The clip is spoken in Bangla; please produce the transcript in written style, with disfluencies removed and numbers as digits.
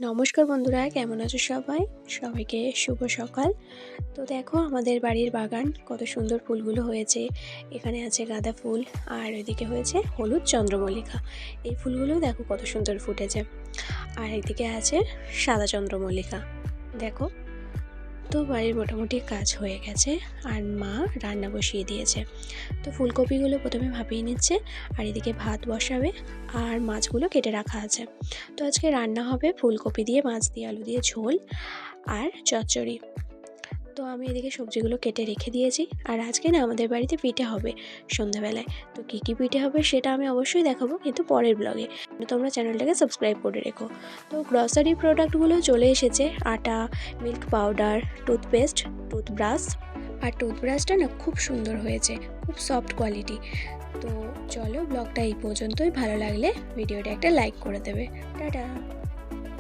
নমস্কার বন্ধুরা, কেমন আছো সবাই? সবাইকে শুভ সকাল। তো দেখো আমাদের বাড়ির বাগান কত সুন্দর ফুলগুলো হয়েছে। এখানে আছে গাঁদা ফুল আর ওইদিকে হয়েছে হলুদ চন্দ্রমল্লিকা। এই ফুলগুলো দেখো কত সুন্দর ফুটেছে। আর এদিকে আছে সাদা চন্দ্রমল্লিকা। দেখো, তো বাড়ির মোটামুটি কাজ হয়ে গেছে আর মা রান্না বসিয়ে দিয়েছে। তো ফুলকপিগুলো প্রথমে ভাপিয়ে নিচ্ছে আর এদিকে ভাত বসাবে আর মাছগুলো কেটে রাখা আছে। তো আজকে রান্না হবে ফুলকপি দিয়ে, মাছ দিয়ে, আলু দিয়ে ঝোল আর চচ্চড়ি। তো আমি এদিকে সবজিগুলো কেটে রেখে দিয়েছি। আর আজকে না আমাদের বাড়িতে পিঠে হবে সন্ধ্যাবেলায়। তো কী কী পিঠে হবে সেটা আমি অবশ্যই দেখাবো, কিন্তু পরের ব্লগে। তোমরা চ্যানেলটাকে সাবস্ক্রাইব করে রেখো। তো গ্রসারি প্রোডাক্টগুলো চলে এসেছে, আটা, মিল্ক পাউডার, টুথপেস্ট, টুথব্রাশ। আর টুথব্রাশটা না খুব সুন্দর হয়েছে, খুব সফট কোয়ালিটি। তো চলো, ব্লগটা এই পর্যন্তই। ভালো লাগলে ভিডিওটা একটা লাইক করে দেবে। টাটা।